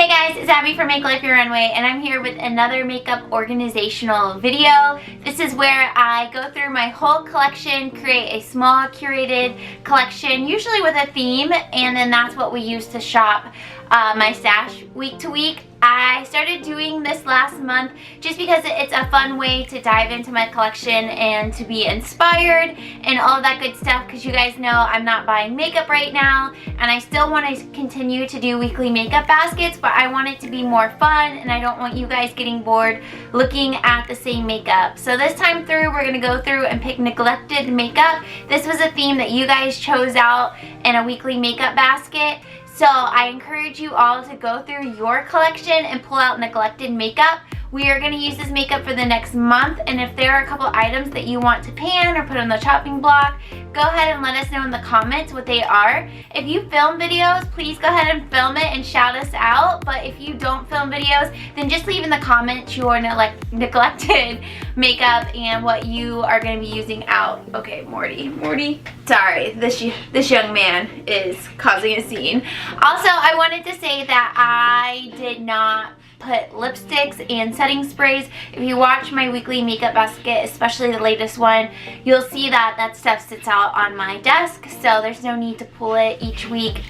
Hey guys, it's Abby from Make Life Your Runway, and I'm here with another makeup organizational video. This is where I go through my whole collection, create a small curated collection, usually with a theme, and then that's what we use to shop my stash week to week. I started doing this last month just because it's a fun way to dive into my collection and to be inspired and all of that good stuff, because you guys know I'm not buying makeup right now and I still want to continue to do weekly makeup baskets, but I want it to be more fun and I don't want you guys getting bored looking at the same makeup. So this time through, we're going to go through and pick neglected makeup. This was a theme that you guys chose out in a weekly makeup basket. So I encourage you all to go through your collection and pull out neglected makeup. We are going to use this makeup for the next month, and if there are a couple items that you want to pan or put on the chopping block, go ahead and let us know in the comments what they are. If you film videos, please go ahead and film it and shout us out, but if you don't film videos, then just leave in the comments your neglected makeup and what you are going to be using out. Okay, Morty. Sorry, this young man is causing a scene. Also, I wanted to say that I did not put lipsticks and setting sprays. If you watch my weekly makeup basket, especially the latest one, you'll see that that stuff sits out on my desk, so there's no need to pull it each week.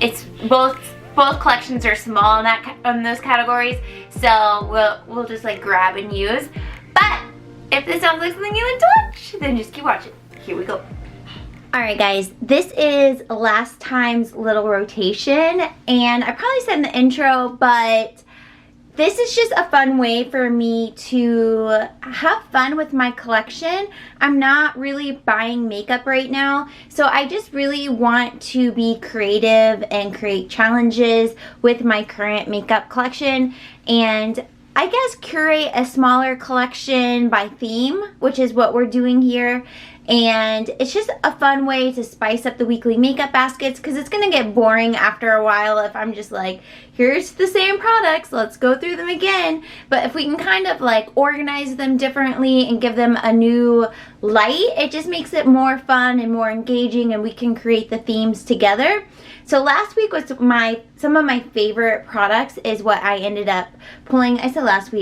It's both collections are small in those categories, so we'll just like grab and use. But if this sounds like something you like to watch, then just keep watching. Here we go. Alright guys, this is last time's little rotation, and I probably said in the intro, but this is just a fun way for me to have fun with my collection. I'm not really buying makeup right now, so I just really want to be creative and create challenges with my current makeup collection, and I guess curate a smaller collection by theme, which is what we're doing here. And it's just a fun way to spice up the weekly makeup baskets, because it's going to get boring after a while if I'm just like, here's the same products, let's go through them again. But if we can kind of like organize them differently and give them a new light, it just makes it more fun and more engaging, and we can create the themes together. So last week was some of my favorite products is what I ended up pulling. I said last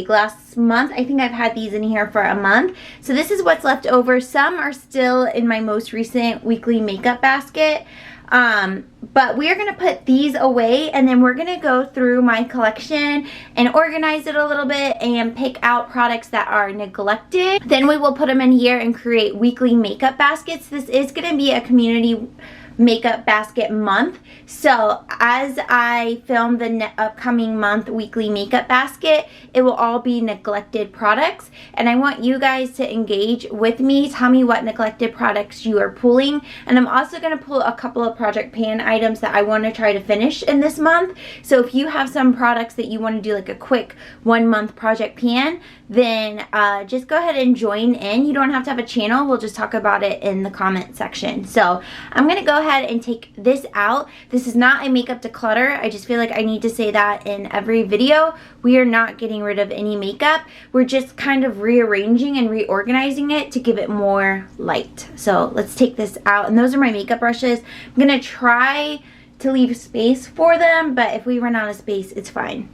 month. I think I've had these in here for a month. So this is what's left over. Some are still in my most recent weekly makeup basket. But we are going to put these away, and then we're going to go through my collection and organize it a little bit and pick out products that are neglected. Then we will put them in here and create weekly makeup baskets. This is going to be a community makeup basket month, so as I film the upcoming month weekly makeup basket, it will all be neglected products, and I want you guys to engage with me. Tell me what neglected products you are pulling, and I'm also going to pull a couple of project pan items that I want to try to finish in this month. So if you have some products that you want to do like a quick 1 month project pan, then just go ahead and join in. You don't have to have a channel, we'll just talk about it in the comment section. So I'm going to go ahead and take this out. This is not a makeup declutter. I just feel like I need to say that in every video. We are not getting rid of any makeup. We're just kind of rearranging and reorganizing it to give it more light. So let's take this out, and those are my makeup brushes. I'm going to try to leave space for them, but if we run out of space, it's fine.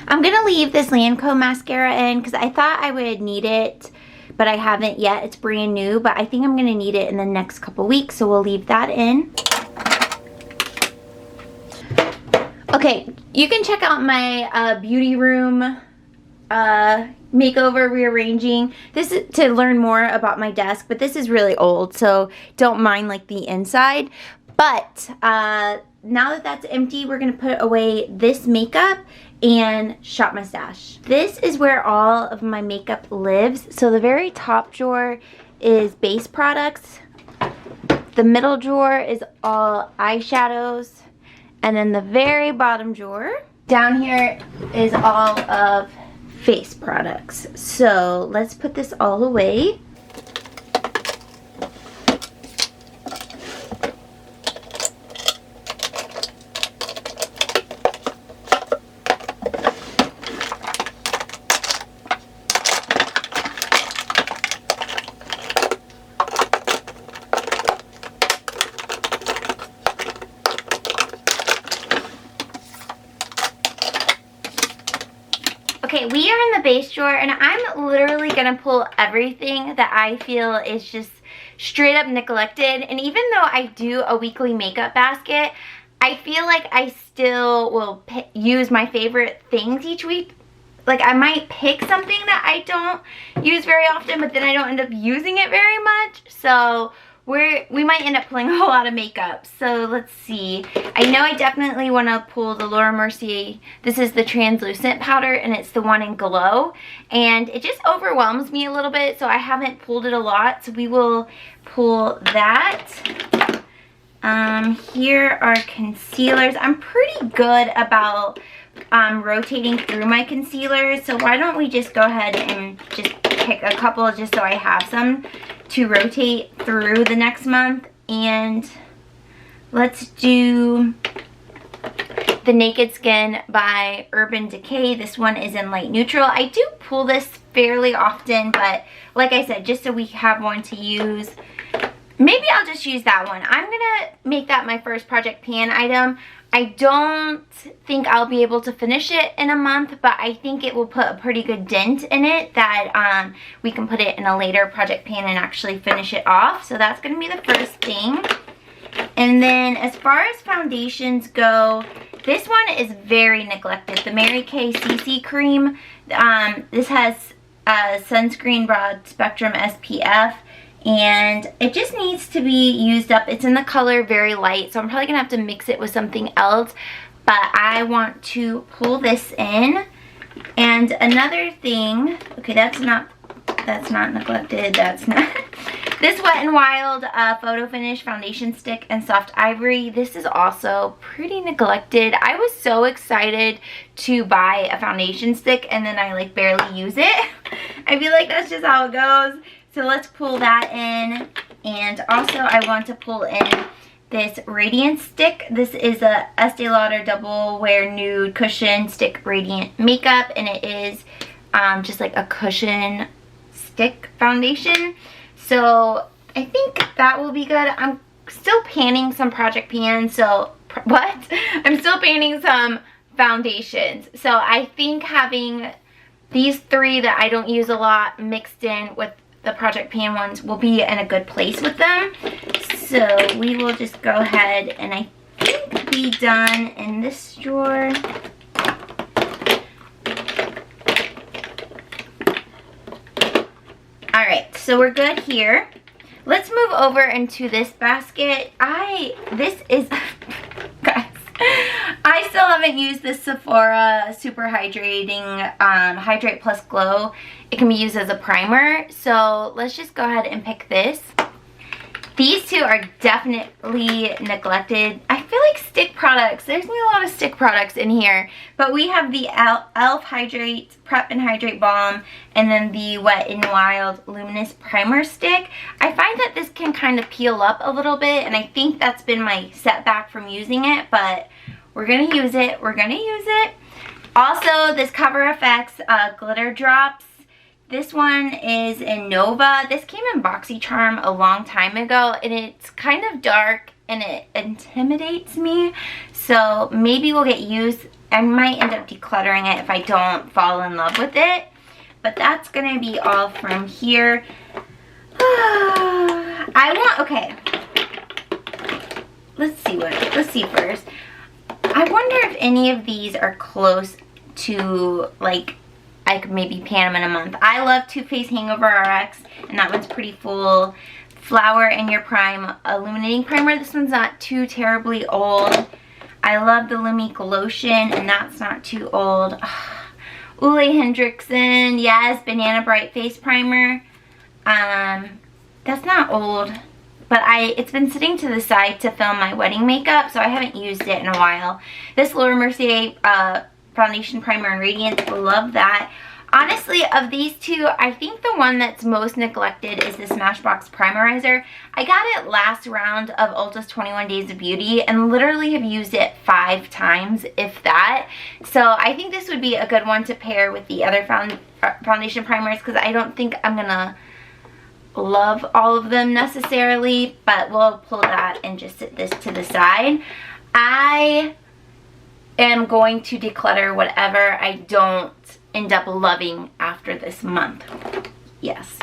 I'm going to leave this Lancome mascara in because I thought I would need it, but I haven't yet. It's brand new, but I think I'm going to need it in the next couple weeks, so we'll leave that in. Okay, you can check out my beauty room makeover rearranging. This is to learn more about my desk, but this is really old, so don't mind like the inside. But now that that's empty, we're going to put away this makeup and shop my stash. This is where all of my makeup lives. So the very top drawer is base products. The middle drawer is all eyeshadows. And then the very bottom drawer down here is all of face products. So let's put this all away. Okay, we are in the base drawer, and I'm literally gonna pull everything that I feel is just straight up neglected. And even though I do a weekly makeup basket, I feel like I still will use my favorite things each week. Like, I might pick something that I don't use very often, but then I don't end up using it very much. So we might end up pulling a whole lot of makeup. So let's see. I know I definitely want to pull the Laura Mercier. This is the translucent powder, and it's the one in Glow. And it just overwhelms me a little bit, so I haven't pulled it a lot. So we will pull that. Here are concealers. I'm pretty good about rotating through my concealers, so why don't we just go ahead and just pick a couple just so I have some to rotate through the next month. And let's do the Naked Skin by Urban Decay. This one is in light neutral. I do pull this fairly often, but like I said, just so we have one to use. Maybe I'll just use that one. I'm gonna make that my first project pan item. I don't think I'll be able to finish it in a month, but I think it will put a pretty good dent in it that we can put it in a later project pan and actually finish it off. So that's gonna be the first thing. And then as far as foundations go, this one is very neglected. The Mary Kay CC cream. This has sunscreen broad spectrum SPF. And it just needs to be used up. It's in the color Very Light, so I'm probably gonna have to mix it with something else, but I want to pull this in. And another thing, okay, that's not neglected, that's not. This Wet n Wild Photo Finish Foundation Stick and Soft Ivory. This is also pretty neglected. I was so excited to buy a foundation stick, and then I like barely use it. I feel like that's just how it goes. So let's pull that in. And also I want to pull in this Radiance Stick. This is a Estee Lauder Double Wear Nude Cushion Stick Radiant Makeup, and it is just like a cushion stick foundation. So I think that will be good. I'm still panning some project pans, so I'm still panning some foundations. So I think having these three that I don't use a lot mixed in with the project pan ones will be in a good place with them. So we will just go ahead and I think be done in this drawer. Alright, so we're good here. Let's move over into this basket. This is, guys, I still haven't used this Sephora Super Hydrating Hydrate Plus Glow. It can be used as a primer, so let's just go ahead and pick this. These two are definitely neglected. I feel like stick products. There's gonna be a lot of stick products in here, but we have the e.l.f. Hydrate Prep and Hydrate Balm, and then the Wet n Wild Luminous Primer Stick. I find that this can kind of peel up a little bit, and I think that's been my setback from using it, but we're gonna use it. We're gonna use it. Also, this Cover FX Glitter Drops. This one is in Nova. This came in BoxyCharm a long time ago, and it's kind of dark and it intimidates me. So maybe we'll get used. I might end up decluttering it if I don't fall in love with it. But that's gonna be all from here. Okay. Let's see first. I wonder if any of these are close to, like, I could maybe pan them in a month. I love Too Faced Hangover RX, and that one's pretty full. Flower in Your Prime Illuminating Primer. This one's not too terribly old. I love the Lumi Glotion, and that's not too old. Ole Hendrickson, yes, Banana Bright Face Primer. That's not old, but it's been sitting to the side to film my wedding makeup, so I haven't used it in a while. This Laura Mercier Foundation Primer and Radiance, love that. Honestly, of these two, I think the one that's most neglected is this Smashbox Primerizer. I got it last round of Ulta's 21 Days of Beauty and literally have used it 5 times, if that. So I think this would be a good one to pair with the other foundation primers, because I don't think I'm gonna love all of them necessarily, but we'll pull that and just sit this to the side. I am going to declutter whatever I don't end up loving after this month. Yes.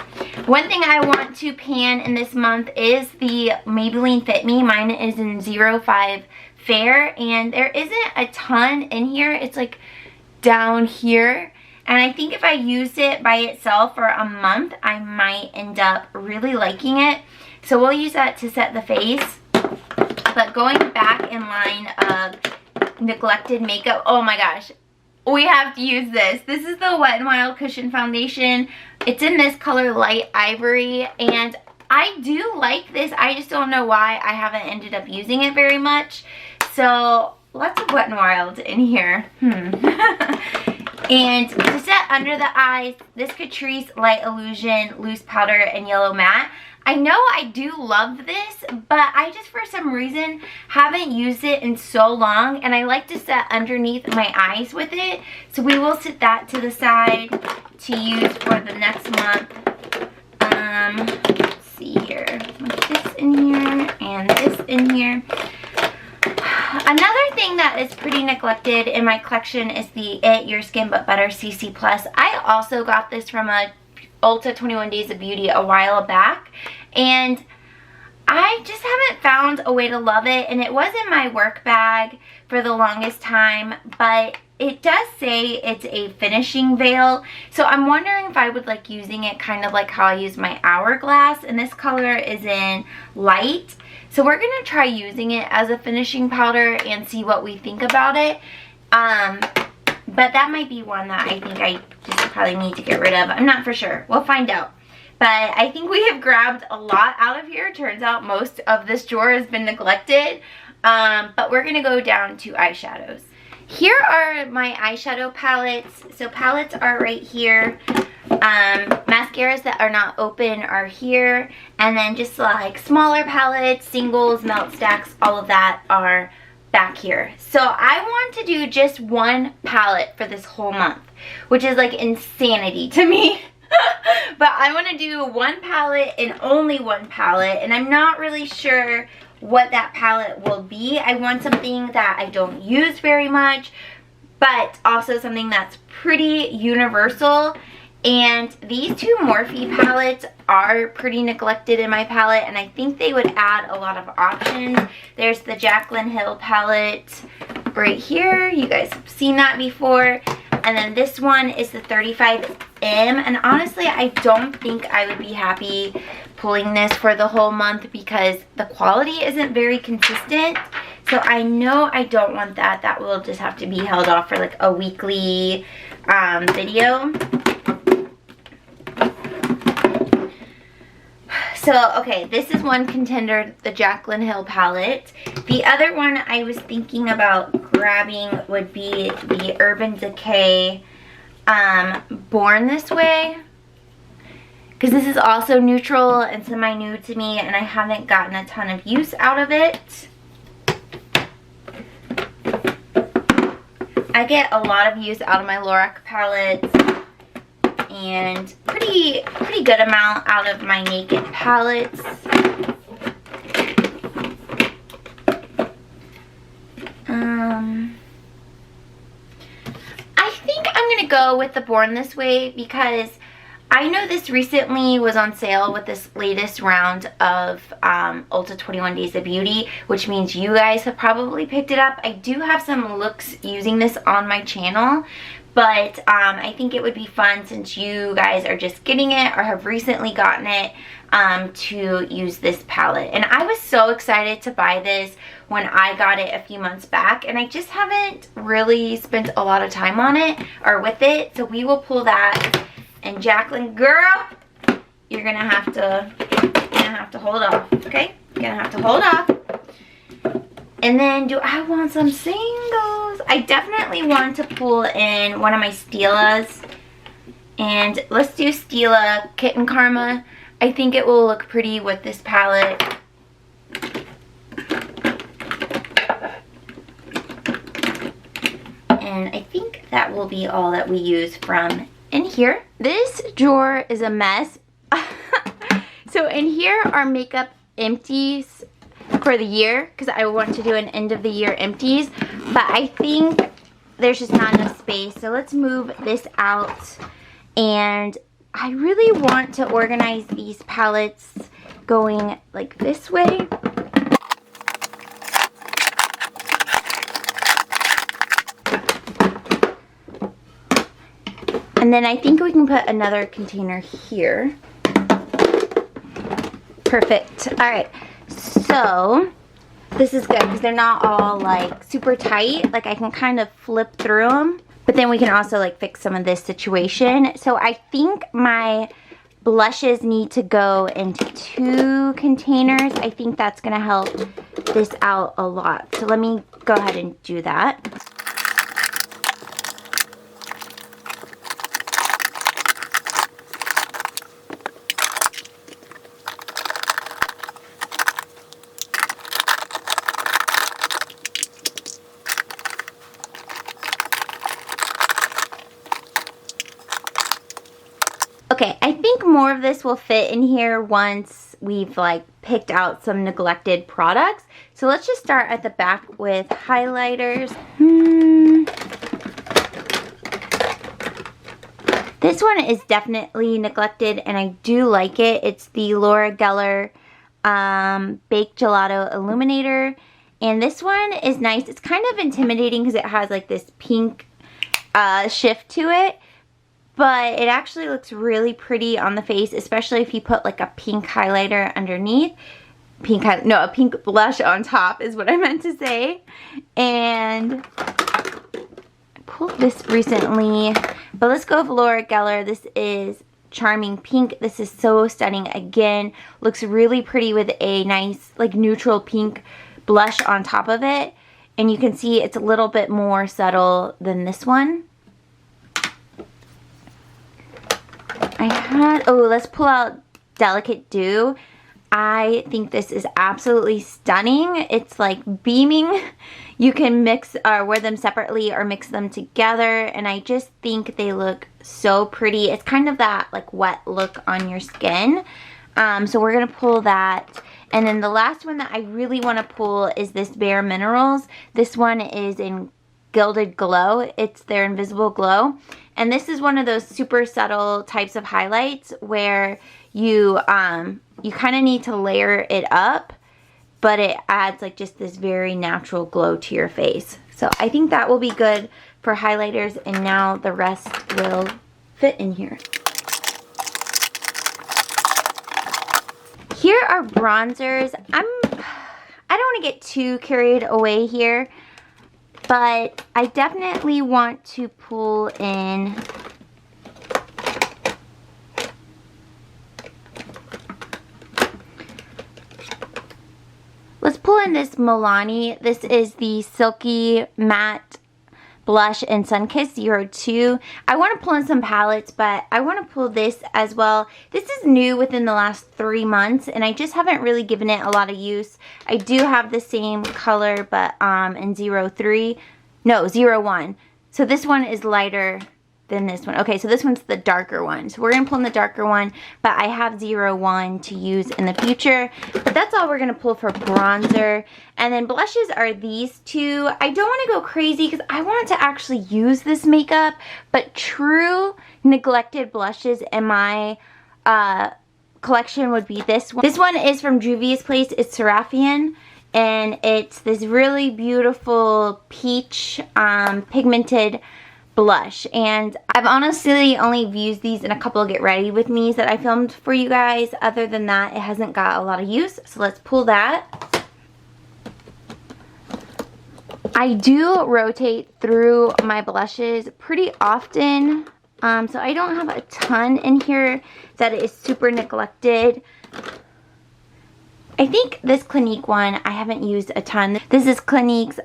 One thing I want to pan in this month is the Maybelline Fit Me. Mine is in 05 Fair, and there isn't a ton in here. It's like down here. And I think if I used it by itself for a month, I might end up really liking it. So we'll use that to set the face. But going back in line of neglected makeup, oh my gosh, we have to use this. This is the Wet n Wild Cushion Foundation. It's in this color, Light Ivory, and I do like this. I just don't know why I haven't ended up using it very much. So lots of Wet n Wild in here. And to set under the eyes, this Catrice Light Illusion Loose Powder and Yellow Matte. I know I do love this, but I just for some reason haven't used it in so long, and I like to set underneath my eyes with it. So we will set that to the side to use for the next month. Let's see here. Put this in here and this in here. Another thing that is pretty neglected in my collection is the It Your Skin But Better CC+. I also got this from a Ulta 21 Days of Beauty a while back, and I just haven't found a way to love it. And it was in my work bag for the longest time, but it does say it's a finishing veil, so I'm wondering if I would like using it kind of like how I use my Hourglass, and this color is in Light. So we're gonna try using it as a finishing powder and see what we think about it. But that might be one that I think I just probably need to get rid of. I'm not for sure. We'll find out. But I think we have grabbed a lot out of here. Turns out most of this drawer has been neglected. But we're gonna go down to eyeshadows. Here are my eyeshadow palettes. So palettes are right here. Mascaras that are not open are here, and then just like smaller palettes, singles, melt stacks, all of that are back here. So I want to do just one palette for this whole month, which is like insanity to me. But I want to do one palette and only one palette, and I'm not really sure what that palette will be. I want something that I don't use very much, but also something that's pretty universal. And these two Morphe palettes are pretty neglected in my palette, and I think they would add a lot of options. There's the Jaclyn Hill palette right here. You guys have seen that before. And then this one is the 35M. And honestly, I don't think I would be happy pulling this for the whole month because the quality isn't very consistent. So I know I don't want that. That will just have to be held off for like a weekly video. So, okay, this is one contender, the Jaclyn Hill palette. The other one I was thinking about grabbing would be the Urban Decay Born This Way. Because this is also neutral and semi-new to me, and I haven't gotten a ton of use out of it. I get a lot of use out of my Lorac palettes, and pretty good amount out of my Naked palettes. I think I'm gonna go with the Born This Way because I know this recently was on sale with this latest round of Ulta 21 Days of Beauty, which means you guys have probably picked it up. I do have some looks using this on my channel, but I think it would be fun since you guys are just getting it or have recently gotten it to use this palette. And I was so excited to buy this when I got it a few months back, and I just haven't really spent a lot of time on it or with it. So we will pull that. And Jaclyn, girl, you're gonna have to hold off, okay? You're gonna have to hold off. And then do I want some singles? I definitely want to pull in one of my Stilas. And let's do Stila Kitten Karma. I think it will look pretty with this palette. And I think that will be all that we use from in here. This drawer is a mess. So in here are makeup empties for the year because I want to do an end of the year empties, but I think there's just not enough space. So let's move this out. And I really want to organize these palettes going like this way. And then I think we can put another container here. Perfect. All right, so this is good because they're not all like super tight. Like I can kind of flip through them, but then we can also like fix some of this situation. So I think my blushes need to go into 2 containers. I think that's gonna help this out a lot. So let me go ahead and do that. Okay, I think more of this will fit in here once we've like picked out some neglected products. So let's just start at the back with highlighters. This one is definitely neglected and I do like it. It's the Laura Geller Baked Gelato Illuminator. And this one is nice. It's kind of intimidating because it has like this pink shift to it. But it actually looks really pretty on the face, especially if you put like a pink highlighter underneath. A pink blush on top is what I meant to say. And I pulled this recently, but let's go with Laura Geller. This is Charming Pink. This is so stunning. Again, looks really pretty with a nice like neutral pink blush on top of it. And you can see it's a little bit more subtle than this one. Let's pull out Delicate Dew. I think this is absolutely stunning. It's like beaming. You can mix or wear them separately or mix them together, and I just think they look so pretty. It's kind of that like wet look on your skin. So we're gonna pull that. And then the last one that I really want to pull is this Bare Minerals. This one is in Gilded Glow. It's their Invisible Glow. And this is one of those super subtle types of highlights where you kind of need to layer it up, but it adds like just this very natural glow to your face. So I think that will be good for highlighters, and now the rest will fit in here. Here are bronzers. I don't want to get too carried away here, but I definitely want to pull in this Milani. This is the Silky Matte Blush in Sunkissed 02. I want to pull in some palettes, but I want to pull this as well. This is new within the last 3 months, and I just haven't really given it a lot of use. I do have the same color, but in 01. So this one is lighter than this one. Okay, so this one's the darker one. So we're going to pull in the darker one, but I have 01 to use in the future. But that's all we're going to pull for bronzer. And then blushes are these 2. I don't want to go crazy because I want to actually use this makeup, but true neglected blushes in my collection would be this one. This one is from Juvia's Place. It's Seraphian. And it's this really beautiful peach pigmented blush, and I've honestly only used these in a couple of get ready with me's that I filmed for you guys. Other than that, it hasn't got a lot of use, so let's pull that. I do rotate through my blushes pretty often, so I don't have a ton in here that is super neglected. I think this Clinique one I haven't used a ton. This is Clinique's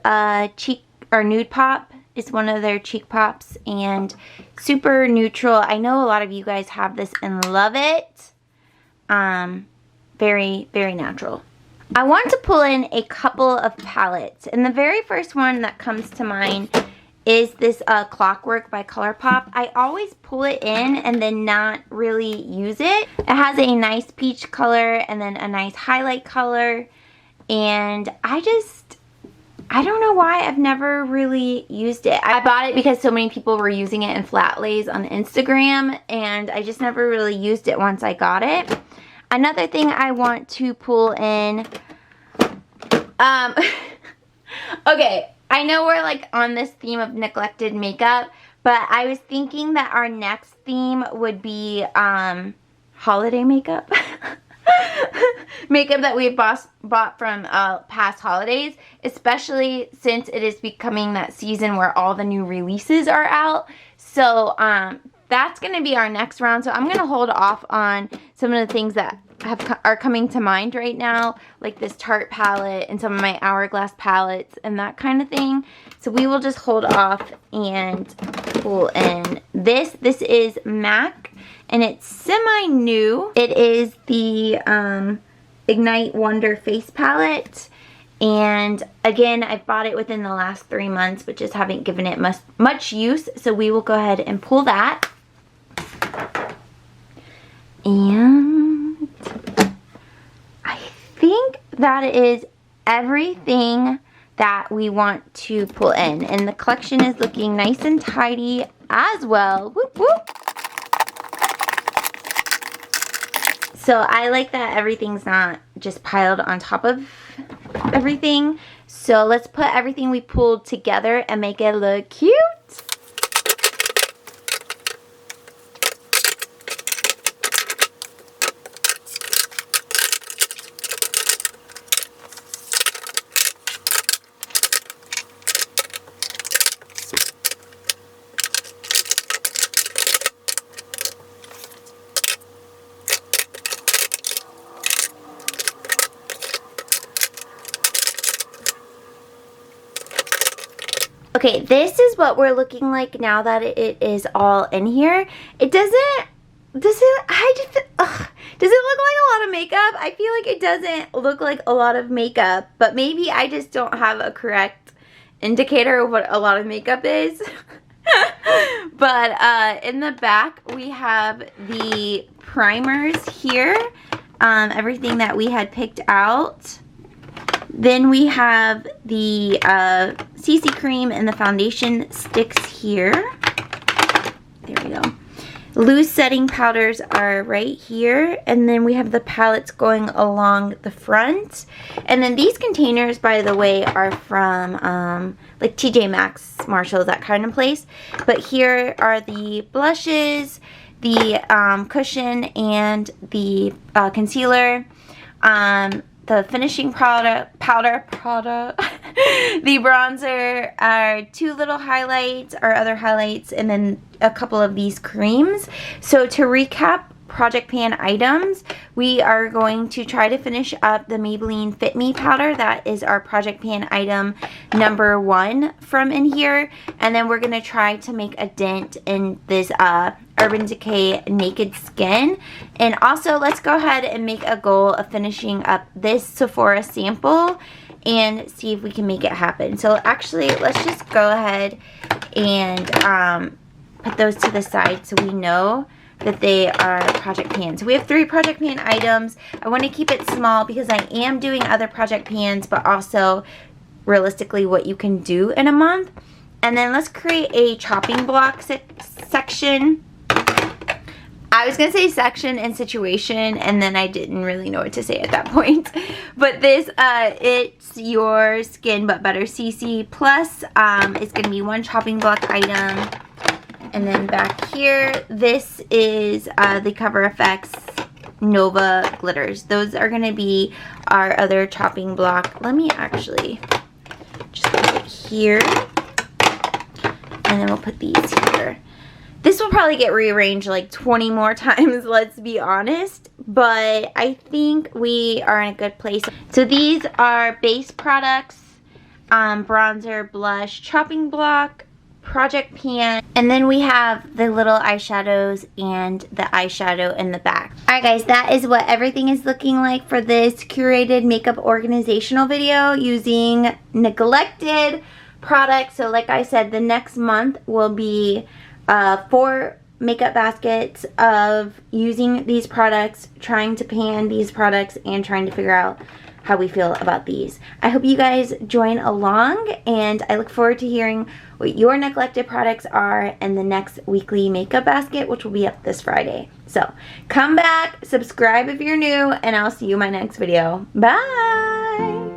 cheek or nude pop. It's one of their cheek pops, and super neutral. I know a lot of you guys have this and love it. Very, very natural. I want to pull in a couple of palettes, and the very first one that comes to mind is this Clockwork by ColourPop. I always pull it in and then not really use it. It has a nice peach color and then a nice highlight color, and I just I don't know why I've never really used it. I bought it because so many people were using it in flat lays on Instagram, and I just never really used it once I got it. Another thing I want to pull in, okay, I know we're like on this theme of neglected makeup, but I was thinking that our next theme would be holiday makeup. Makeup that we've bought from past holidays, especially since it is becoming that season where all the new releases are out. So that's going to be our next round. So I'm going to hold off on some of the things that are coming to mind right now, like this Tarte palette and some of my Hourglass palettes and that kind of thing. So we will just hold off and pull in this. This is MAC, and it's semi-new. It is the Ignite Wonder Face Palette. And again, I bought it within the last 3 months, but just haven't given it much use. So we will go ahead and pull that. And I think that is everything that we want to pull in. And the collection is looking nice and tidy as well. Whoop, whoop. So I like that everything's not just piled on top of everything. So let's put everything we pulled together and make it look cute. Okay, this is what we're looking like now that it is all in here. It does it look like a lot of makeup? I feel like it doesn't look like a lot of makeup, but maybe I just don't have a correct indicator of what a lot of makeup is. But in the back, we have the primers here, everything that we had picked out. Then we have the CC cream and the foundation sticks here. There we go. Loose setting powders are right here. And then we have the palettes going along the front. And then these containers, by the way, are from like TJ Maxx, Marshalls, that kind of place. But here are the blushes, the cushion, and the concealer. The finishing powder, the bronzer, our 2 little highlights, our other highlights, and then a couple of these creams. So to recap Project Pan items, we are going to try to finish up the Maybelline Fit Me powder. That is our Project Pan item number 1 from in here. And then we're going to try to make a dent in this Urban Decay Naked Skin. And also, let's go ahead and make a goal of finishing up this Sephora sample and see if we can make it happen. So actually, let's just go ahead and put those to the side so we know that they are Project Pan. So we have 3 Project Pan items. I want to keep it small because I am doing other Project Pans, but also realistically what you can do in a month. And then let's create a chopping block section. I was going to say section and situation, and then I didn't really know what to say at that point. But this, it's your Skin But Better CC Plus. It's going to be 1 chopping block item. And then back here, this is the Cover FX Nova glitters. Those are going to be our other chopping block. Let me actually just put it here. And then we'll put these here. This will probably get rearranged like 20 more times, let's be honest. But I think we are in a good place. So these are base products, bronzer, blush, chopping block, Project Pan, and then we have the little eyeshadows and the eyeshadow in the back. Alright guys, that is what everything is looking like for this curated makeup organizational video using neglected products. So like I said, the next month will be 4 makeup baskets of using these products, trying to pan these products, and trying to figure out how we feel about these. I hope you guys join along, and I look forward to hearing what your neglected products are in the next weekly makeup basket, which will be up this Friday. So come back, subscribe if you're new, and I'll see you in my next video. Bye!